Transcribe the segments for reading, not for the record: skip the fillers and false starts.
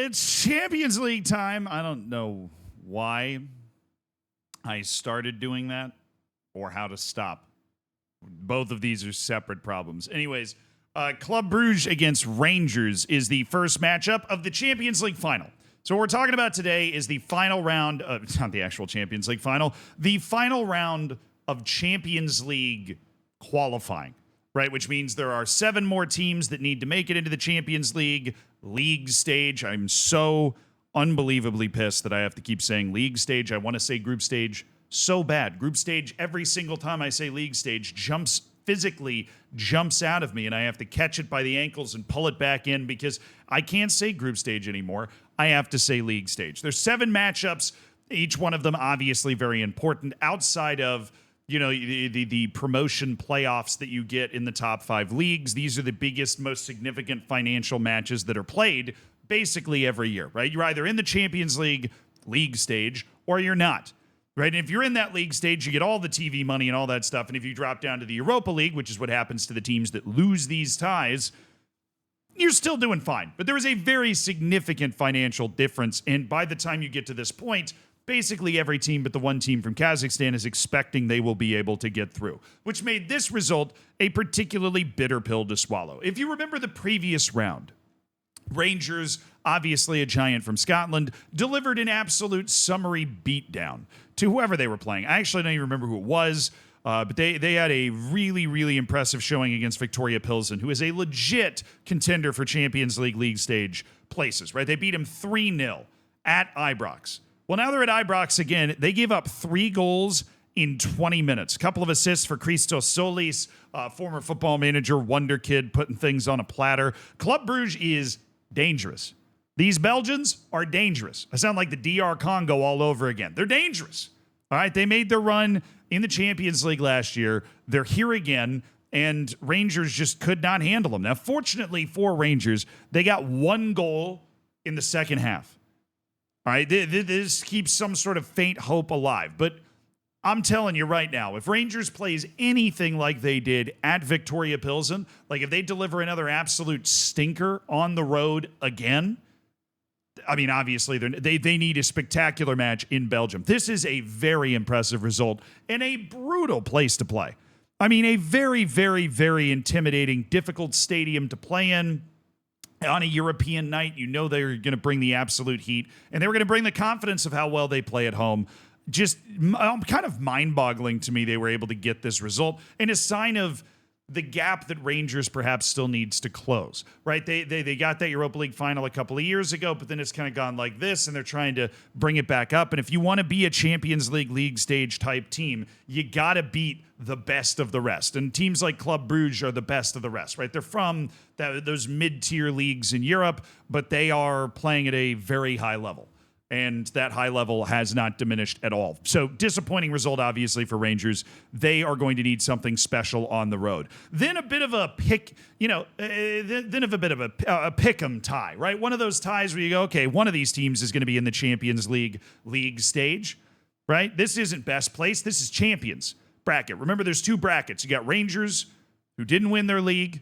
It's Champions League time. I don't know why I started doing that or how to stop. Both of these are separate problems. Anyways, Club Brugge against Rangers is the first matchup of the Champions League final. So what we're talking about today is the final round of, it's not the actual Champions League final, the final round of Champions League qualifying, right? Which means there are 7 more teams that need to make it into the Champions League stage. I'm so unbelievably pissed that I have to keep saying league stage. I want to say group stage so bad. Group stage, every single time I say league stage, physically jumps out of me, and I have to catch it by the ankles and pull it back in because I can't say group stage anymore. I have to say league stage. There's 7 matchups, each one of them obviously very important outside of, you know, the promotion playoffs that you get in the top 5 leagues. These are the biggest, most significant financial matches that are played basically every year, right? You're either in the Champions League stage or you're not. Right? And if you're in that league stage, you get all the TV money and all that stuff. And if you drop down to the Europa League, which is what happens to the teams that lose these ties, you're still doing fine. But there is a very significant financial difference. And by the time you get to this point, basically every team but the one team from Kazakhstan is expecting they will be able to get through, which made this result a particularly bitter pill to swallow. If you remember the previous round, Rangers, obviously a giant from Scotland, delivered an absolute summary beatdown to whoever they were playing. I actually don't even remember who it was, but they had a really, really impressive showing against Victoria Pilsen, who is a legit contender for Champions League stage places, right? They beat him 3-0 at Ibrox. Well, now they're at Ibrox again. They gave up 3 goals in 20 minutes. A couple of assists for Christos Solis, former football manager, wonder kid, putting things on a platter. Club Brugge is dangerous. These Belgians are dangerous. I sound like the DR Congo all over again. They're dangerous. All right, they made their run in the Champions League last year. They're here again, and Rangers just could not handle them. Now, fortunately for Rangers, they got 1 goal in the second half. All right, this keeps some sort of faint hope alive. But I'm telling you right now, if Rangers plays anything like they did at Victoria Pilsen, like if they deliver another absolute stinker on the road again, I mean, obviously they need a spectacular match in Belgium. This is a very impressive result and a brutal place to play. I mean, a very, very, very intimidating, difficult stadium to play in. On a European night, you know they're going to bring the absolute heat, and they were going to bring the confidence of how well they play at home. Just kind of mind-boggling to me they were able to get this result, and a sign of the gap that Rangers perhaps still needs to close, right? They got that Europa League final a couple of years ago, but then it's kind of gone like this, and they're trying to bring it back up. And if you want to be a Champions League stage type team, you got to beat the best of the rest. And teams like Club Brugge are the best of the rest, right? They're from those mid-tier leagues in Europe, but they are playing at a very high level. And that high level has not diminished at all. So disappointing result, obviously, for Rangers. They are going to need something special on the road. Then a bit of a pick, then of a bit of a pick'em tie, right? One of those ties where you go, okay, one of these teams is going to be in the Champions League stage, right? This isn't best place. This is Champions bracket. Remember, there's 2 brackets. You got Rangers, who didn't win their league.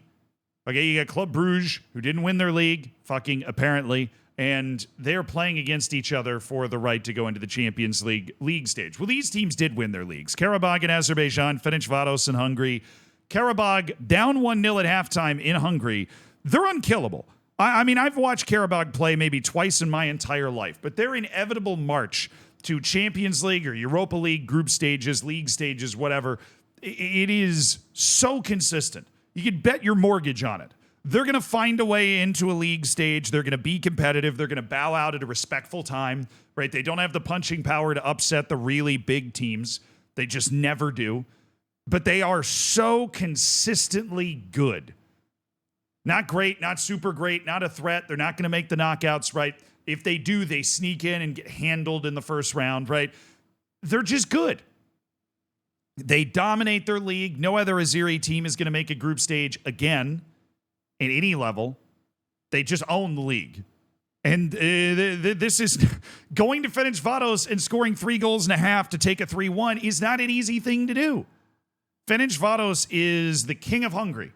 Okay, you got Club Brugge, who didn't win their league, fucking apparently. And they're playing against each other for the right to go into the Champions League stage. Well, these teams did win their leagues. Qarabag in Azerbaijan, Ferencvaros in Hungary. Qarabag down 1-0 at halftime in Hungary. They're unkillable. I mean, I've watched Qarabag play maybe twice in my entire life, but their inevitable march to Champions League or Europa League group stages, league stages, whatever, it is so consistent. You could bet your mortgage on it. They're going to find a way into a league stage. They're going to be competitive. They're going to bow out at a respectful time, right? They don't have the punching power to upset the really big teams. They just never do. But they are so consistently good. Not great, not super great, not a threat. They're not going to make the knockouts, right? If they do, they sneak in and get handled in the first round, right? They're just good. They dominate their league. No other Azeri team is going to make a group stage again. At any level, they just own the league. And this is going to Ferencvaros and scoring 3 goals and a half to take a 3-1 is not an easy thing to do. Ferencvaros is the king of Hungary.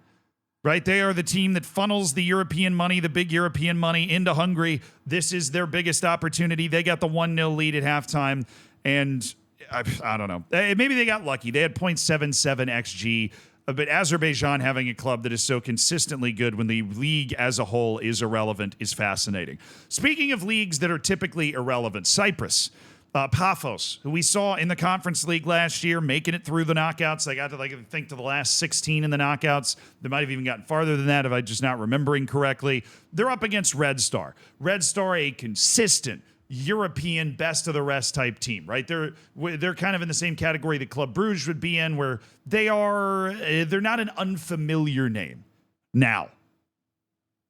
right? They are the team that funnels the European money, the big European money, into Hungary. This is their biggest opportunity. They got the 1-0 lead at halftime, and I don't know. Maybe they got lucky. They had 0.77 XG, but Azerbaijan having a club that is so consistently good when the league as a whole is irrelevant is fascinating. Speaking of leagues that are typically irrelevant, Cyprus. Pafos, who we saw in the Conference League last year, making it through the knockouts. They got to, I think, to the last 16 in the knockouts. They might have even gotten farther than that if I'm just not remembering correctly. They're up against Red Star. Red Star, a consistent European best-of-the-rest type team, right? They're kind of in the same category that Club Brugge would be in, where they're not an unfamiliar name now.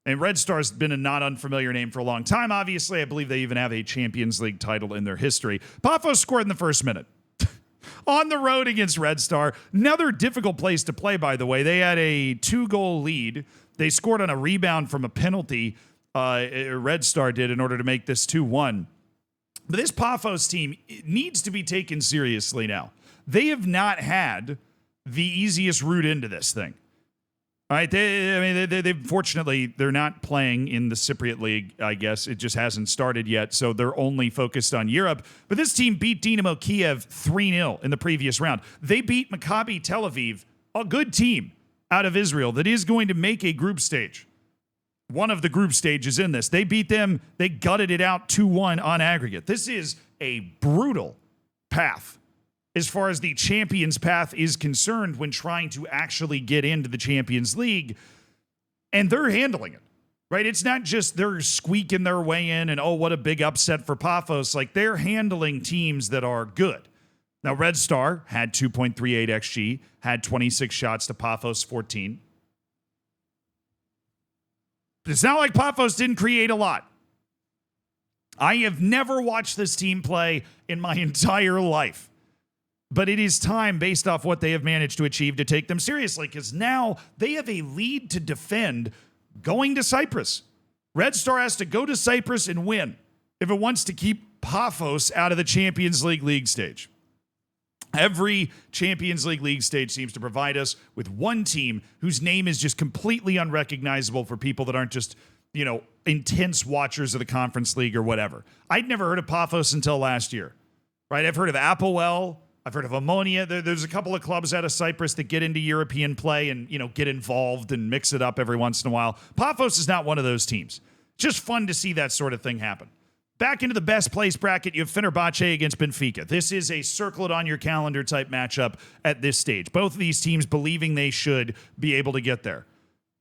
And Red Star's been a not unfamiliar name for a long time, obviously. I believe they even have a Champions League title in their history. Pafos scored in the first minute. On the road against Red Star. Another difficult place to play, by the way. They had a 2-goal lead. They scored on a rebound from a penalty, Red Star did, in order to make this 2-1. But this Pafos team needs to be taken seriously now. They have not had the easiest route into this thing. All right, they fortunately, they're not playing in the Cypriot League, I guess. It just hasn't started yet, so they're only focused on Europe. But this team beat Dynamo Kiev 3-0 in the previous round. They beat Maccabi Tel Aviv, a good team out of Israel that is going to make a group stage. One of the group stages in this. They beat them. They gutted it out 2-1 on aggregate. This is a brutal path as far as the Champions path is concerned when trying to actually get into the Champions League. And they're handling it, right? It's not just they're squeaking their way in and, oh, what a big upset for Pafos. Like, they're handling teams that are good. Now, Red Star had 2.38 XG, had 26 shots to Pafos 14. It's not like Pafos didn't create a lot. I have never watched this team play in my entire life. But it is time, based off what they have managed to achieve, to take them seriously, because now they have a lead to defend going to Cyprus. Red Star has to go to Cyprus and win if it wants to keep Pafos out of the Champions League stage. Every Champions League stage seems to provide us with one team whose name is just completely unrecognizable for people that aren't just, intense watchers of the Conference League or whatever. I'd never heard of Pafos until last year, right? I've heard of Apoel. I've heard of Ammonia. There's a couple of clubs out of Cyprus that get into European play and, get involved and mix it up every once in a while. Pafos is not one of those teams. It's just fun to see that sort of thing happen. Back into the best place bracket, you have Fenerbahce against Benfica. This is a circle it on your calendar type matchup at this stage. Both of these teams believing they should be able to get there.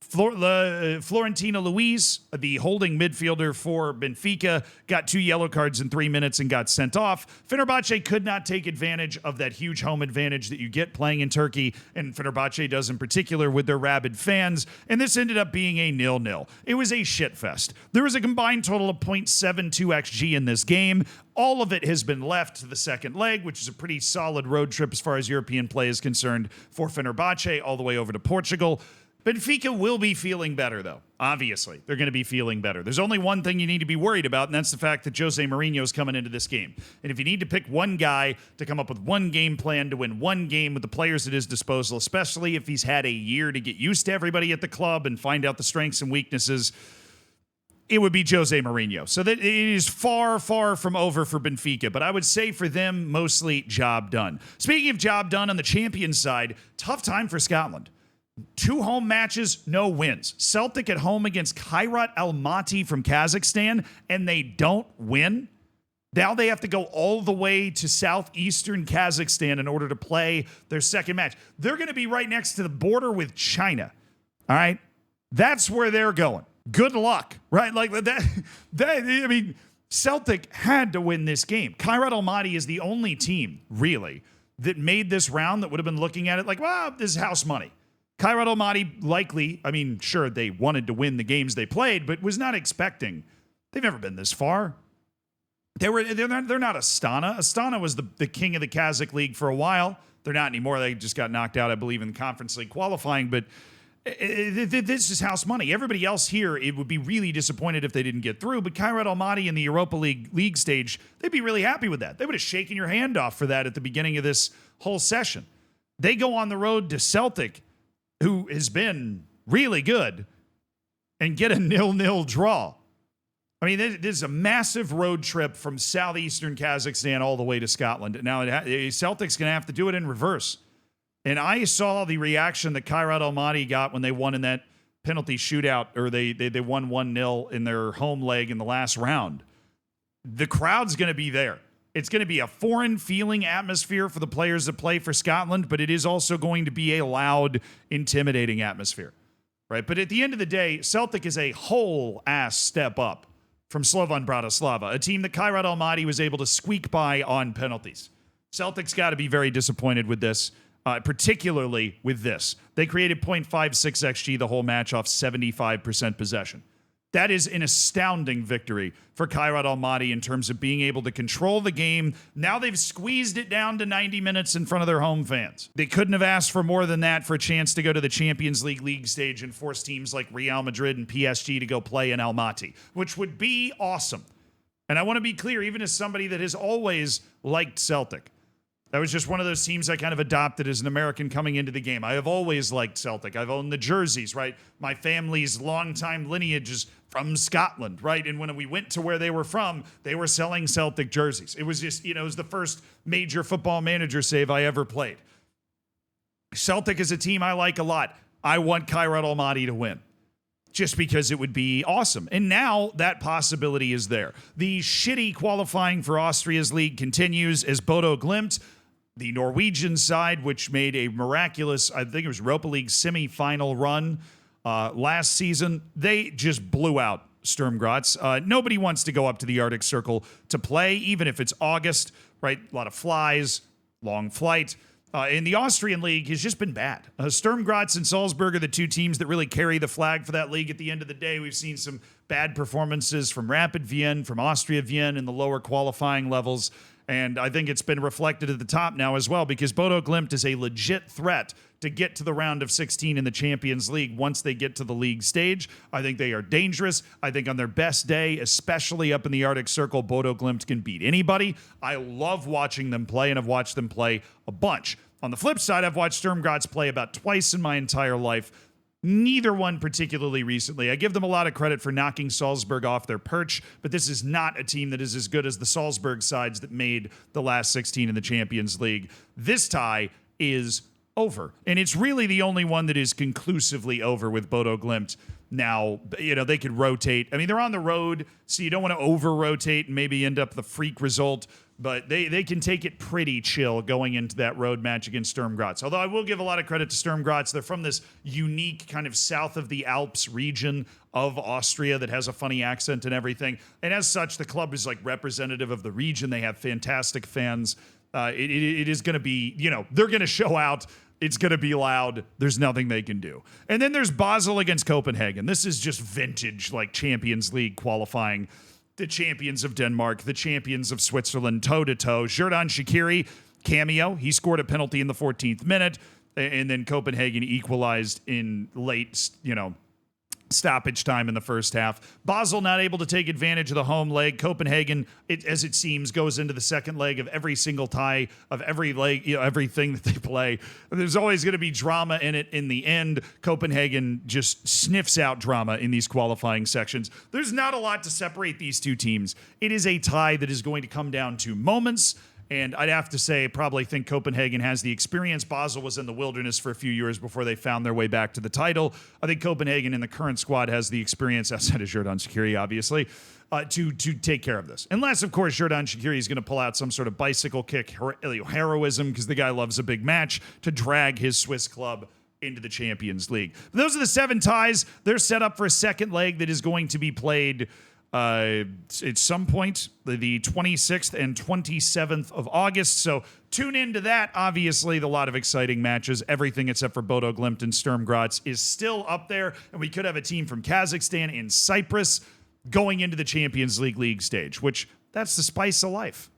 Florentino Luis, the holding midfielder for Benfica, got 2 yellow cards in 3 minutes and got sent off. Fenerbahce could not take advantage of that huge home advantage that you get playing in Turkey, and Fenerbahce does in particular with their rabid fans, and this ended up being a 0-0. It was a shitfest. There was a combined total of 0.72 XG in this game. All of it has been left to the second leg, which is a pretty solid road trip as far as European play is concerned for Fenerbahce, all the way over to Portugal. Benfica will be feeling better, though. Obviously, they're going to be feeling better. There's only one thing you need to be worried about, and that's the fact that Jose Mourinho is coming into this game. And if you need to pick one guy to come up with one game plan to win one game with the players at his disposal, especially if he's had a year to get used to everybody at the club and find out the strengths and weaknesses, it would be Jose Mourinho. So that it is far, far from over for Benfica. But I would say for them, mostly job done. Speaking of job done on the Champions side, tough time for Scotland. 2 home matches, no wins. Celtic at home against Kairat Almaty from Kazakhstan, and they don't win. Now they have to go all the way to southeastern Kazakhstan in order to play their second match. They're going to be right next to the border with China. All right? That's where they're going. Good luck, right? Like that. Celtic had to win this game. Kairat Almaty is the only team, really, that made this round that would have been looking at it like, well, this is house money. Kairat Almaty likely, sure, they wanted to win the games they played, but was not expecting. They've never been this far. They're not Astana. Astana was the king of the Kazakh league for a while. They're not anymore. They just got knocked out, I believe, in the Conference League qualifying, but this is house money. Everybody else here, it would be really disappointed if they didn't get through, but Kairat Almaty in the Europa League stage, they'd be really happy with that. They would have shaken your hand off for that at the beginning of this whole session. They go on the road to Celtic, who has been really good, and get a 0-0 draw. I mean, this is a massive road trip from southeastern Kazakhstan all the way to Scotland. Now, Celtic's going to have to do it in reverse. And I saw the reaction that Kairat Almaty got when they won in that penalty shootout, or they won 1-0 in their home leg in the last round. The crowd's going to be there. It's going to be a foreign-feeling atmosphere for the players that play for Scotland, but it is also going to be a loud, intimidating atmosphere, right? But at the end of the day, Celtic is a whole-ass step up from Slovan Bratislava, a team that Kairat Almaty was able to squeak by on penalties. Celtic's got to be very disappointed with this, particularly with this. They created 0.56 XG the whole match off 75% possession. That is an astounding victory for Kairat Almaty in terms of being able to control the game. Now they've squeezed it down to 90 minutes in front of their home fans. They couldn't have asked for more than that for a chance to go to the Champions League stage and force teams like Real Madrid and PSG to go play in Almaty, which would be awesome. And I want to be clear, even as somebody that has always liked Celtic, that was just one of those teams I kind of adopted as an American coming into the game. I have always liked Celtic. I've owned the jerseys, right? My family's longtime lineage is from Scotland, right? And when we went to where they were from, they were selling Celtic jerseys. It was just, it was the first major Football Manager save I ever played. Celtic is a team I like a lot. I want Kairat Almaty to win, just because it would be awesome. And now that possibility is there. The shitty qualifying for Austria's league continues as Bodo Glimt, the Norwegian side, which made a miraculous, I think it was Europa League semi-final run last season, they just blew out Sturm Graz. Nobody wants to go up to the Arctic Circle to play, even if it's August, right? A lot of flies, long flight. And the Austrian league has just been bad. Sturm Graz and Salzburg are the two teams that really carry the flag for that league. At the end of the day, we've seen some bad performances from Rapid Vienna, from Austria Vienna in the lower qualifying levels. And I think it's been reflected at the top now as well, because Bodo Glimt is a legit threat to get to the round of 16 in the Champions League once they get to the league stage. I think they are dangerous. I think on their best day, especially up in the Arctic Circle, Bodo Glimt can beat anybody. I love watching them play, and I've watched them play a bunch. On the flip side, I've watched Sturm Graz play about twice in my entire life. Neither one particularly recently. I give them a lot of credit for knocking Salzburg off their perch, but this is not a team that is as good as the Salzburg sides that made the last 16 in the Champions League. This tie is over, and it's really the only one that is conclusively over with Bodo Glimt. Now, they could rotate. I mean, they're on the road, so you don't want to over-rotate and maybe end up the freak result, but they can take it pretty chill going into that road match against Sturm Graz. Although I will give a lot of credit to Sturm Graz. They're from this unique kind of south of the Alps region of Austria that has a funny accent and everything. And as such, the club is like representative of the region. They have fantastic fans. It is going to be, they're going to show out. It's going to be loud. There's nothing they can do. And then there's Basel against Copenhagen. This is just vintage, like Champions League qualifying. The champions of Denmark, the champions of Switzerland, toe-to-toe. Xherdan Shaqiri, cameo. He scored a penalty in the 14th minute, and then Copenhagen equalized in late, stoppage time in the first half. Basel not able to take advantage of the home leg. Copenhagen, as it seems, goes into the second leg of every single tie of every leg, everything that they play. There's always going to be drama in it in the end. Copenhagen just sniffs out drama in these qualifying sections. There's not a lot to separate these two teams. It is a tie that is going to come down to moments. And I'd have to say, probably think Copenhagen has the experience. Basel was in the wilderness for a few years before they found their way back to the title. I think Copenhagen in the current squad has the experience, outside of Xherdan Shaqiri, obviously, to take care of this. Unless, of course, Xherdan Shaqiri is going to pull out some sort of bicycle kick heroism, because the guy loves a big match, to drag his Swiss club into the Champions League. But those are the 7 ties. They're set up for a second leg that is going to be played at some point, the 26th and 27th of August. So tune into that. Obviously, a lot of exciting matches. Everything except for Bodo Glimt and Sturm Graz is still up there. And we could have a team from Kazakhstan and Cyprus going into the Champions League stage, which that's the spice of life.